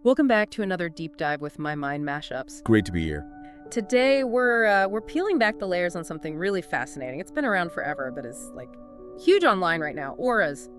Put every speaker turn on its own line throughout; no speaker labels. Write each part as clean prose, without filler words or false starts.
Welcome back to another deep dive with My Mind MashUps.
Great to be here.
Today we're peeling back the layers on something really fascinating. It's been around forever, but is like huge online right now. Auras,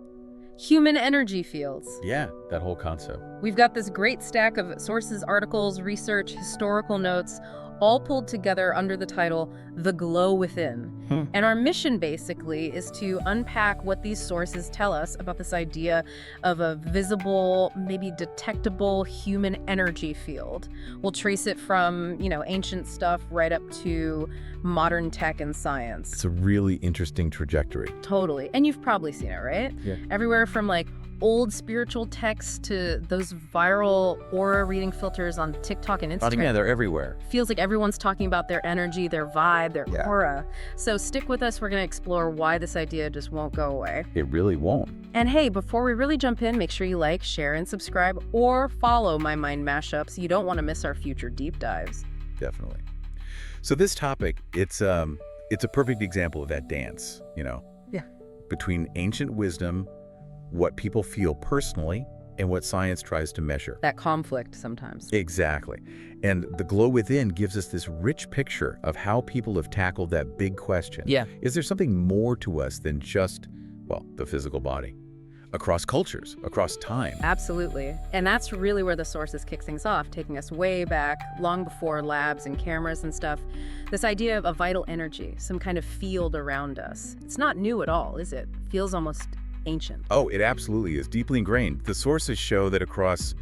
human energy fields.
Yeah, that whole concept.
We've got this great stack of sources, articles, research, historical notes, all pulled together under the title The Glow Within. And our mission basically is to unpack what these sources tell us about this idea of a visible, maybe detectable human energy field. We'll trace it from, ancient stuff right up to modern tech and science.
It's a really interesting trajectory.
Totally. And you've probably seen it, right?
Yeah.
Everywhere from old spiritual texts to those viral aura reading filters on TikTok and Instagram.
Yeah, they're everywhere.
Feels like everyone's talking about their energy, their vibe, their aura. So stick with us. We're going to explore why this idea just won't go away.
It really won't.
And hey, before we really jump in, make sure you like, share, and subscribe, or follow My Mind MashUps. You don't want to miss our future deep dives.
Definitely. So this topic, it's a perfect example of that dance,
Yeah.
between ancient wisdom, what people feel personally, and what science tries to measure.
That conflict sometimes.
Exactly. And The Glow Within gives us this rich picture of how people have tackled that big question.
Yeah.
Is there something more to us than just, the physical body? Across cultures, across time.
Absolutely. And that's really where the sources kick things off, taking us way back, long before labs and cameras and stuff. This idea of a vital energy, some kind of field around us. It's not new at all, is it? Feels almost ancient.
Oh, it absolutely is deeply ingrained. The sources show that across,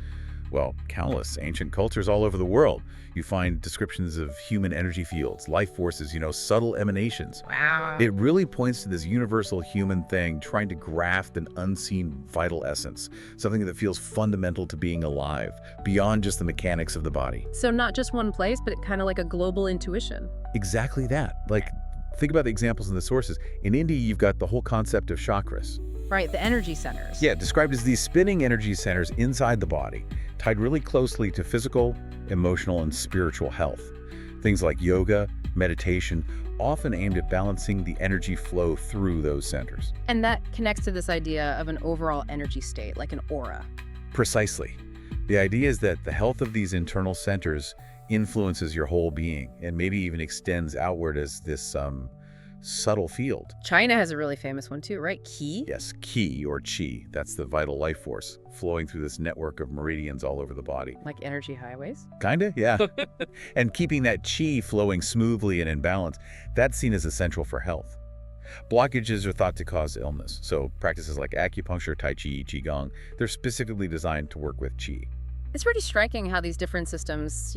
countless ancient cultures all over the world, you find descriptions of human energy fields, life forces, subtle emanations.
Wow.
It really points to this universal human thing trying to graft an unseen vital essence, something that feels fundamental to being alive, beyond just the mechanics of the body.
So not just one place, but kind of like a global intuition.
Exactly that. Think about the examples in the sources. In India, you've got the whole concept of chakras.
Right, the energy centers.
Yeah, described as these spinning energy centers inside the body, tied really closely to physical, emotional, and spiritual health. Things like yoga, meditation, often aimed at balancing the energy flow through those centers.
And that connects to this idea of an overall energy state, like an aura.
Precisely. The idea is that the health of these internal centers influences your whole being and maybe even extends outward as this subtle field.
China has a really famous one too, right? Qi?
Yes, qi or qi. That's the vital life force flowing through this network of meridians all over the body.
Like energy highways?
Kinda, yeah. And keeping that qi flowing smoothly and in balance, that's seen as essential for health. Blockages are thought to cause illness, so practices like acupuncture, tai chi, qigong, they're specifically designed to work with qi.
It's pretty striking how these different systems,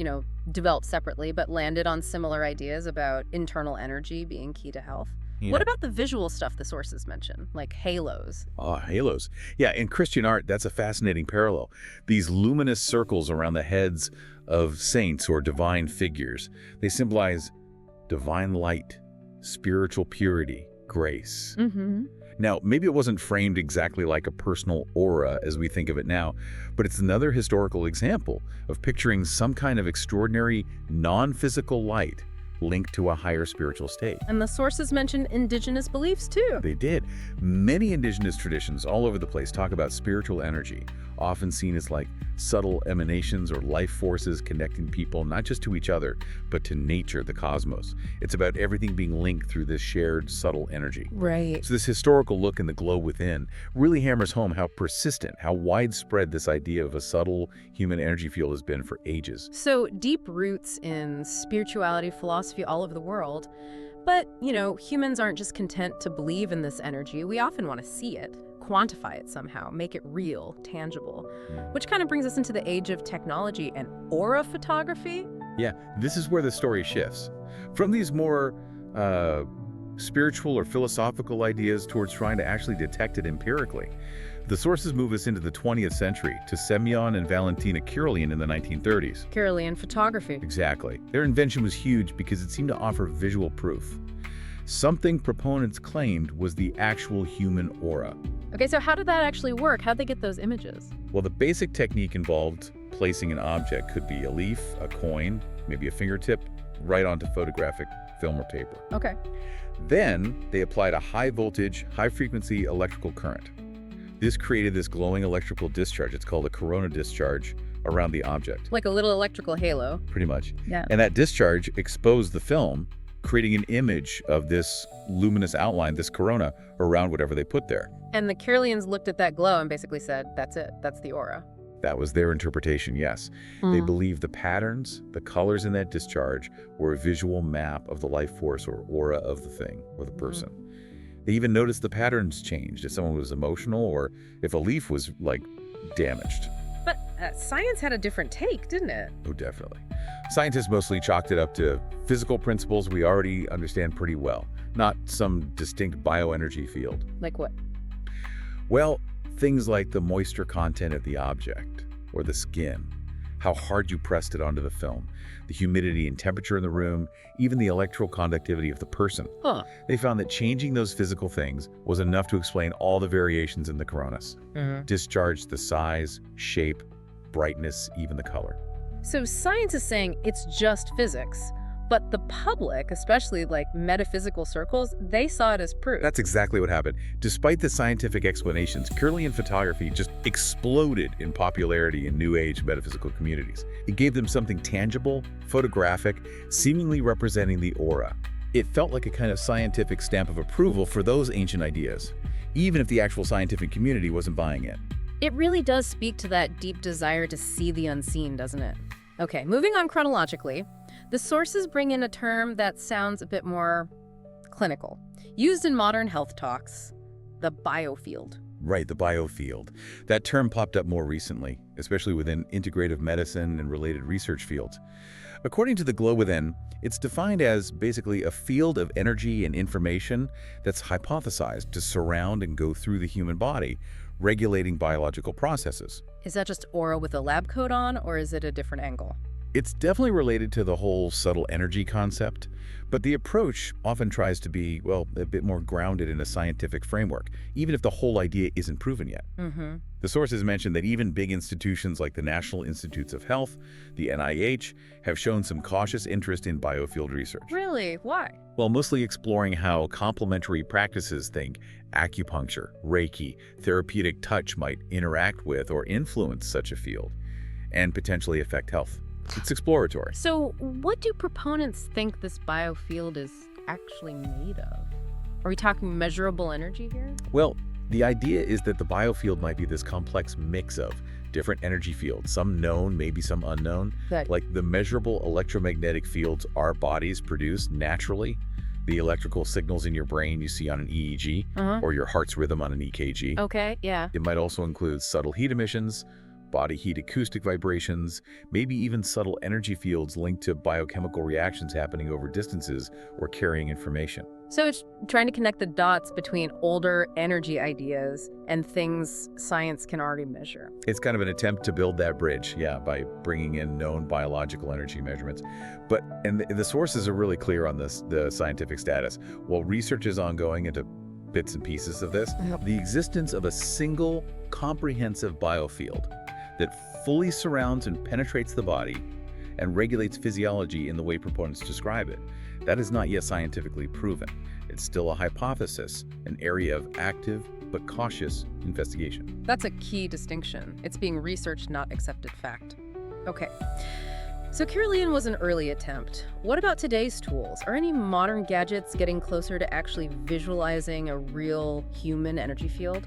developed separately, but landed on similar ideas about internal energy being key to health.
Yeah.
What about the visual stuff the sources mention, like halos?
Oh, halos. Yeah, in Christian art, that's a fascinating parallel. These luminous circles around the heads of saints or divine figures, they symbolize divine light, spiritual purity, grace. Now, maybe it wasn't framed exactly like a personal aura as we think of it now, but it's another historical example of picturing some kind of extraordinary, non-physical light linked to a higher spiritual state.
And the sources mention indigenous beliefs too.
They did. Many indigenous traditions all over the place talk about spiritual energy, often seen as like subtle emanations or life forces connecting people not just to each other, but to nature, the cosmos. It's about everything being linked through this shared subtle energy.
Right.
So this historical look in The Glow Within really hammers home how persistent, how widespread this idea of a subtle human energy field has been for ages.
So deep roots in spirituality, philosophy all over the world. But, humans aren't just content to believe in this energy. We often want to see it, quantify it somehow, make it real, tangible, which kind of brings us into the age of technology and aura photography.
Yeah, this is where the story shifts. From these more spiritual or philosophical ideas towards trying to actually detect it empirically. The sources move us into the 20th century to Semyon and Valentina Kirlian in the 1930s.
Kirlian photography.
Exactly. Their invention was huge because it seemed to offer visual proof. Something proponents claimed was the actual human aura.
Okay, so how did that actually work? How'd they get those images?
Well, the basic technique involved placing an object, could be a leaf, a coin, maybe a fingertip, right onto photographic film or paper.
Okay.
Then they applied a high voltage, high frequency electrical current. This created this glowing electrical discharge. It's called a corona discharge around the object.
Like a little electrical halo.
Pretty much.
Yeah.
And that discharge exposed the film, creating an image of this luminous outline, this corona, around whatever they put there.
And the Kirlians looked at that glow and basically said, that's it. That's the aura.
That was their interpretation, yes. They believed the patterns, the colors in that discharge were a visual map of the life force or aura of the thing or the person. They even noticed the patterns changed if someone was emotional or if a leaf was, like, damaged.
But science had a different take, didn't it?
Oh, definitely. Scientists mostly chalked it up to physical principles we already understand pretty well, not some distinct bioenergy field.
Like what?
Well, things like the moisture content of the object or the skin, how hard you pressed it onto the film, the humidity and temperature in the room, even the electrical conductivity of the person. They found that changing those physical things was enough to explain all the variations in the coronas. Discharge, the size, shape, brightness, even the color.
So science is saying it's just physics, but the public, especially like metaphysical circles, they saw it as proof.
That's exactly what happened. Despite the scientific explanations, Kirlian photography just exploded in popularity in New Age metaphysical communities. It gave them something tangible, photographic, seemingly representing the aura. It felt like a kind of scientific stamp of approval for those ancient ideas, even if the actual scientific community wasn't buying it.
It really does speak to that deep desire to see the unseen, doesn't it? Okay, moving on chronologically, the sources bring in a term that sounds a bit more clinical, used in modern health talks, the biofield.
Right, the biofield. That term popped up more recently, especially within integrative medicine and related research fields. According to the Glow Within, it's defined as basically a field of energy and information that's hypothesized to surround and go through the human body, regulating biological processes.
Is that just aura with a lab coat on, or is it a different angle?
It's definitely related to the whole subtle energy concept, but the approach often tries to be, well, a bit more grounded in a scientific framework, even if the whole idea isn't proven yet. The sources mentioned that even big institutions like the National Institutes of Health, the NIH, have shown some cautious interest in biofield research.
Really? Why?
Well, mostly exploring how complementary practices, think acupuncture, Reiki, therapeutic touch, might interact with or influence such a field and potentially affect health. It's exploratory.
So what do proponents think this biofield is actually made of? Are we talking measurable energy here?
Well, the idea is that the biofield might be this complex mix of different energy fields, some known, maybe some unknown, like the measurable electromagnetic fields our bodies produce naturally, the electrical signals in your brain you see on an EEG, or your heart's rhythm on an EKG.
Okay, yeah.
It might also include subtle heat emissions, body heat acoustic vibrations, maybe even subtle energy fields linked to biochemical reactions happening over distances or carrying information.
So it's trying to connect the dots between older energy ideas and things science can already measure.
It's kind of an attempt to build that bridge, yeah, by bringing in known biological energy measurements. And the sources are really clear on this, the scientific status. While research is ongoing into bits and pieces of this, the existence of a single comprehensive biofield that fully surrounds and penetrates the body and regulates physiology in the way proponents describe it, that is not yet scientifically proven. It's still a hypothesis, an area of active but cautious investigation.
That's a key distinction. It's being researched, not accepted fact. Okay. So Kirlian was an early attempt. What about today's tools? Are any modern gadgets getting closer to actually visualizing a real human energy field?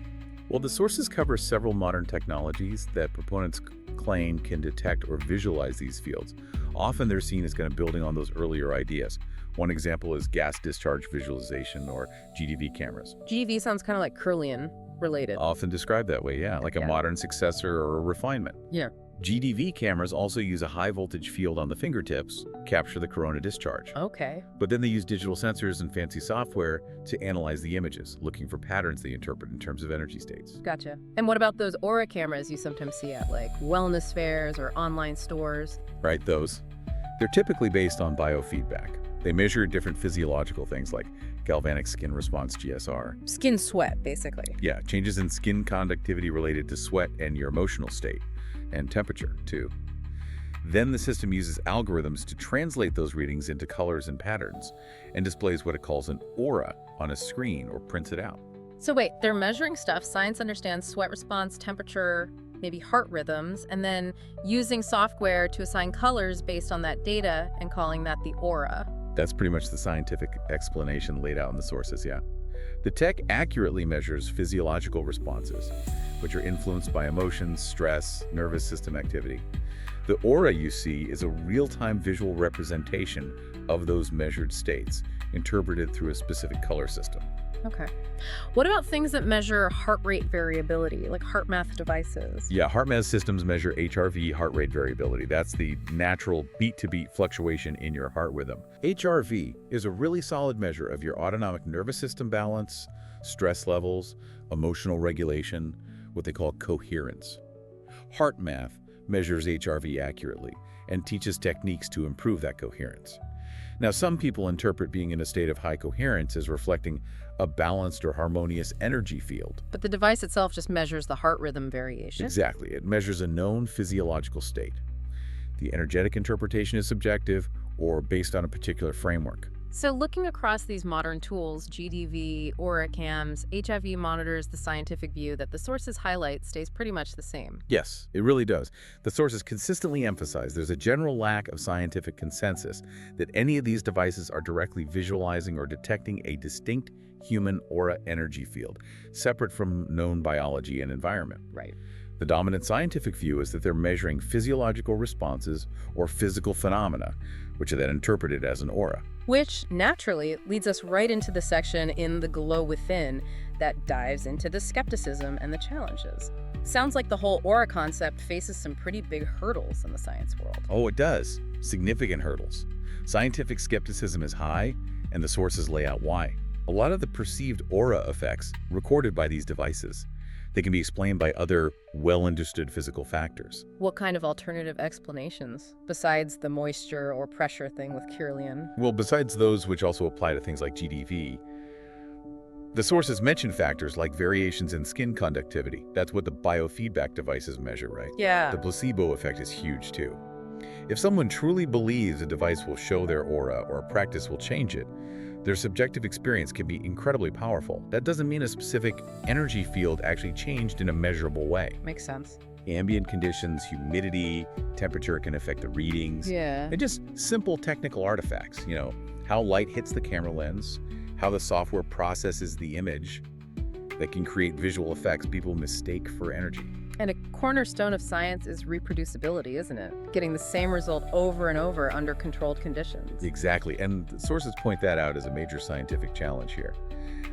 Well, the sources cover several modern technologies that proponents claim can detect or visualize these fields. Often they're seen as kind of building on those earlier ideas. One example is gas discharge visualization or GDV cameras.
GDV sounds kind of like Kirlian related.
Often described that way, yeah, like a modern successor or a refinement.
Yeah.
GDV cameras also use a high voltage field on the fingertips, capture the corona discharge.
Okay.
But then they use digital sensors and fancy software to analyze the images, looking for patterns they interpret in terms of energy states.
Gotcha. And what about those aura cameras you sometimes see at like wellness fairs or online stores?
Right, those. They're typically based on biofeedback. They measure different physiological things like galvanic skin response, GSR.
Skin sweat, basically.
Yeah, changes in skin conductivity related to sweat and your emotional state. And temperature, too. Then the system uses algorithms to translate those readings into colors and patterns and displays what it calls an aura on a screen or prints it out.
So wait, they're measuring stuff science understands: sweat response, temperature, maybe heart rhythms, and then using software to assign colors based on that data and calling that the aura.
That's pretty much the scientific explanation laid out in the sources, yeah. The tech accurately measures physiological responses, which are influenced by emotions, stress, nervous system activity. The aura you see is a real-time visual representation of those measured states, interpreted through a specific color system.
Okay. What about things that measure heart rate variability, like HeartMath devices?
Yeah, HeartMath systems measure HRV, heart rate variability. That's the natural beat-to-beat fluctuation in your heart rhythm. HRV is a really solid measure of your autonomic nervous system balance, stress levels, emotional regulation, what they call coherence. HeartMath measures HRV accurately and teaches techniques to improve that coherence. Now, some people interpret being in a state of high coherence as reflecting a balanced or harmonious energy field.
But the device itself just measures the heart rhythm variation.
Exactly. It measures a known physiological state. The energetic interpretation is subjective or based on a particular framework.
So looking across these modern tools, GDV, aura cams, HIV monitors, the scientific view that the sources highlight stays pretty much the same.
Yes, it really does. The sources consistently emphasize there's a general lack of scientific consensus that any of these devices are directly visualizing or detecting a distinct human aura energy field, separate from known biology and environment.
Right.
The dominant scientific view is that they're measuring physiological responses or physical phenomena, which are then interpreted as an aura.
Which, naturally, leads us right into the section in The Glow Within that dives into the skepticism and the challenges. Sounds like the whole aura concept faces some pretty big hurdles in the science world.
Oh, it does. Significant hurdles. Scientific skepticism is high, and the sources lay out why. A lot of the perceived aura effects recorded by these devices, they can be explained by other well-understood physical factors.
What kind of alternative explanations, besides the moisture or pressure thing with Kirlian?
Well, besides those which also apply to things like GDV, the sources mention factors like variations in skin conductivity. That's what the biofeedback devices measure, right?
Yeah.
The placebo effect is huge, too. If someone truly believes a device will show their aura or a practice will change it, their subjective experience can be incredibly powerful. That doesn't mean a specific energy field actually changed in a measurable way.
Makes sense.
Ambient conditions, humidity, temperature can affect the readings.
Yeah.
And just simple technical artifacts, how light hits the camera lens, how the software processes the image that can create visual effects people mistake for energy.
And a cornerstone of science is reproducibility, isn't it? Getting the same result over and over under controlled conditions.
Exactly, and the sources point that out as a major scientific challenge here.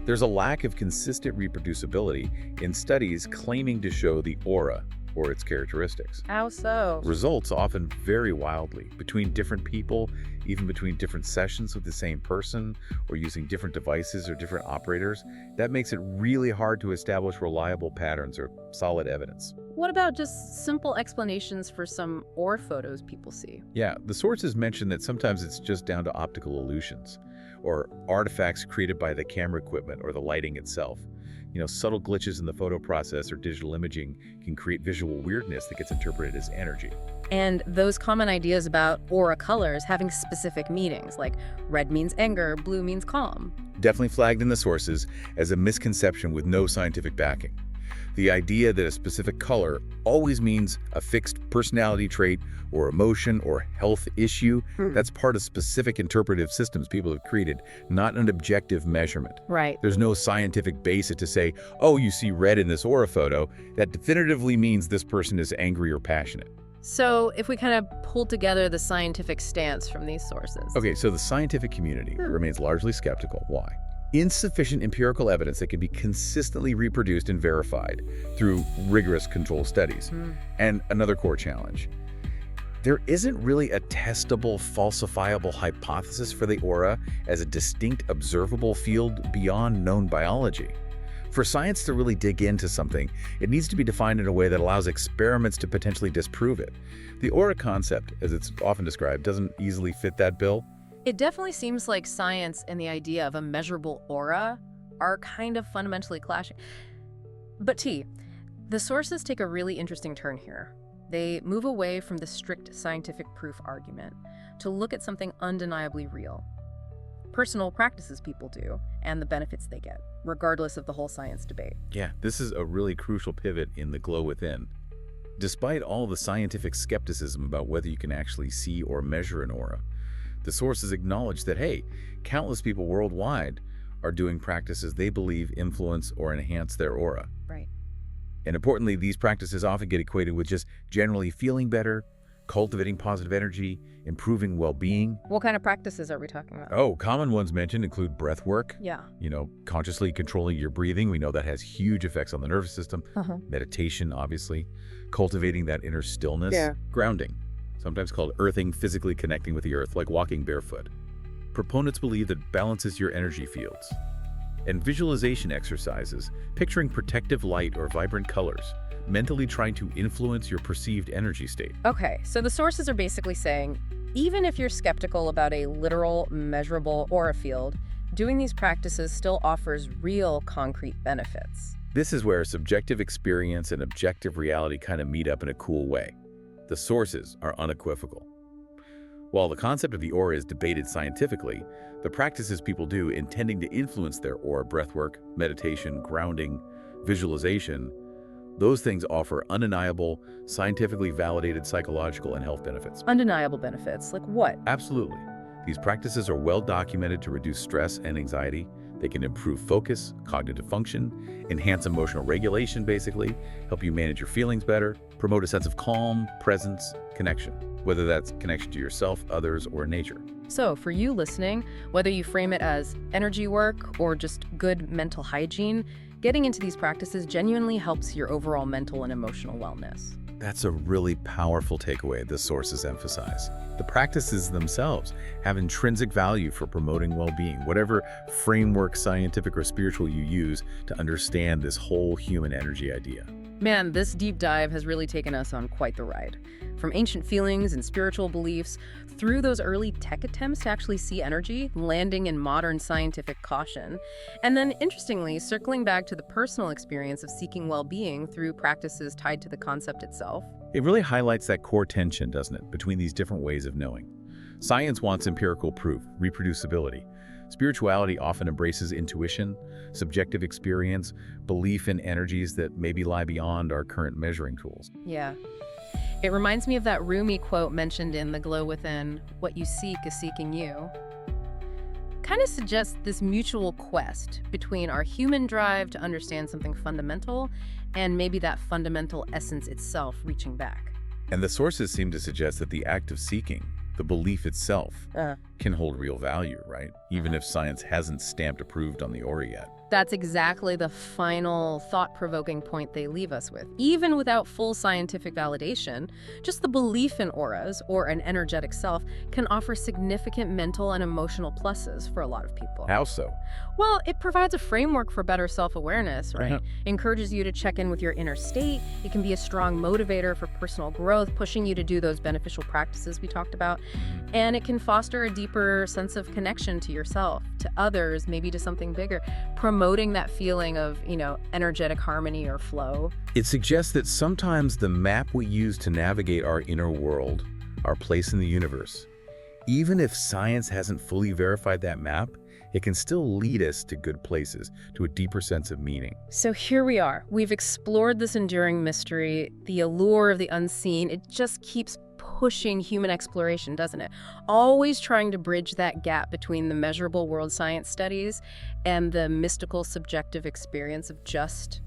There's a lack of consistent reproducibility in studies claiming to show the aura or its characteristics.
How so?
Results often vary wildly between different people, even between different sessions with the same person, or using different devices or different operators. That makes it really hard to establish reliable patterns or solid evidence.
What about just simple explanations for some aura photos people see?
Yeah, the sources mention that sometimes it's just down to optical illusions, or artifacts created by the camera equipment or the lighting itself. Subtle glitches in the photo process or digital imaging can create visual weirdness that gets interpreted as energy.
And those common ideas about aura colors having specific meanings, like red means anger, blue means calm.
Definitely flagged in the sources as a misconception with no scientific backing. The idea that a specific color always means a fixed personality trait or emotion or health issue, that's part of specific interpretive systems people have created, not an objective measurement.
Right.
There's no scientific basis to say, oh, you see red in this aura photo, that definitively means this person is angry or passionate.
So if we kind of pull together the scientific stance from these sources.
Okay, so the scientific community remains largely skeptical. Why? Insufficient empirical evidence that can be consistently reproduced and verified through rigorous control studies. And another core challenge. There isn't really a testable, falsifiable hypothesis for the aura as a distinct observable field beyond known biology. For science to really dig into something, it needs to be defined in a way that allows experiments to potentially disprove it. The aura concept, as it's often described, doesn't easily fit that bill.
It definitely seems like science and the idea of a measurable aura are kind of fundamentally clashing. But the sources take a really interesting turn here. They move away from the strict scientific proof argument to look at something undeniably real. Personal practices people do, and the benefits they get, regardless of the whole science debate.
Yeah, this is a really crucial pivot in The Glow Within. Despite all the scientific skepticism about whether you can actually see or measure an aura, the sources acknowledge that, hey, countless people worldwide are doing practices they believe influence or enhance their aura.
Right.
And importantly, these practices often get equated with just generally feeling better, cultivating positive energy, improving well-being.
What kind of practices are we talking about?
Oh, common ones mentioned include breath work.
Yeah.
Consciously controlling your breathing. We know that has huge effects on the nervous system. Meditation, obviously. Cultivating that inner stillness.
Yeah.
Grounding, sometimes called earthing, physically connecting with the earth, like walking barefoot. Proponents believe that balances your energy fields. And visualization exercises, picturing protective light or vibrant colors, mentally trying to influence your perceived energy state.
Okay, so the sources are basically saying, even if you're skeptical about a literal, measurable aura field, doing these practices still offers real, concrete benefits.
This is where subjective experience and objective reality kind of meet up in a cool way. The sources are unequivocal. While the concept of the aura is debated scientifically, the practices people do intending to influence their aura, breathwork, meditation, grounding, visualization, those things offer undeniable, scientifically validated psychological and health benefits.
Undeniable benefits, like what?
Absolutely. These practices are well documented to reduce stress and anxiety. They can improve focus, cognitive function, enhance emotional regulation, basically, help you manage your feelings better, promote a sense of calm, presence, connection, whether that's connection to yourself, others, or nature.
So for you listening, whether you frame it as energy work or just good mental hygiene, getting into these practices genuinely helps your overall mental and emotional wellness.
That's a really powerful takeaway the sources emphasize. The practices themselves have intrinsic value for promoting well-being, whatever framework, scientific or spiritual, you use to understand this whole human energy idea.
Man, this deep dive has really taken us on quite the ride. From ancient feelings and spiritual beliefs, through those early tech attempts to actually see energy, landing in modern scientific caution, and then, interestingly, circling back to the personal experience of seeking well-being through practices tied to the concept itself.
It really highlights that core tension, doesn't it, between these different ways of knowing. Science wants empirical proof, reproducibility. Spirituality often embraces intuition, subjective experience, belief in energies that maybe lie beyond our current measuring tools.
Yeah. It reminds me of that Rumi quote mentioned in The Glow Within, "What you seek is seeking you." Kind of suggests this mutual quest between our human drive to understand something fundamental and maybe that fundamental essence itself reaching back.
And the sources seem to suggest that the act of seeking, the belief itself, can hold real value, right? Even if science hasn't stamped approved on the aura yet.
That's exactly the final thought-provoking point they leave us with. Even without full scientific validation, just the belief in auras or an energetic self can offer significant mental and emotional pluses for a lot of people.
How so?
Well, it provides a framework for better self-awareness, right?
Uh-huh.
Encourages you to check in with your inner state. It can be a strong motivator for personal growth, pushing you to do those beneficial practices we talked about. And it can foster a deeper sense of connection to yourself, to others, maybe to something bigger, promoting that feeling of, energetic harmony or flow.
It suggests that sometimes the map we use to navigate our inner world, our place in the universe, even if science hasn't fully verified that map, it can still lead us to good places, to a deeper sense of meaning.
So here we are. We've explored this enduring mystery, the allure of the unseen. It just keeps pushing human exploration, doesn't it? Always trying to bridge that gap between the measurable world science studies and the mystical subjective experience of just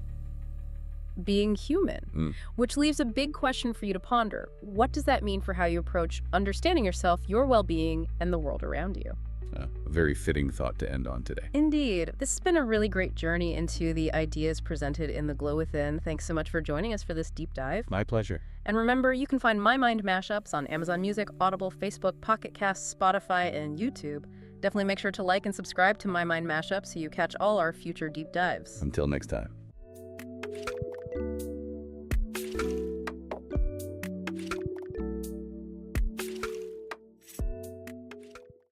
being human, which leaves a big question for you to ponder. What does that mean for how you approach understanding yourself, your well-being, and the world around you?
A very fitting thought to end on today.
Indeed. This has been a really great journey into the ideas presented in The Glow Within. Thanks so much for joining us for this deep dive.
My pleasure.
And remember, you can find My Mind MashUps on Amazon Music, Audible, Facebook, Pocket Casts, Spotify, and YouTube. Definitely make sure to like and subscribe to My Mind MashUps so you catch all our future deep dives.
Until next time.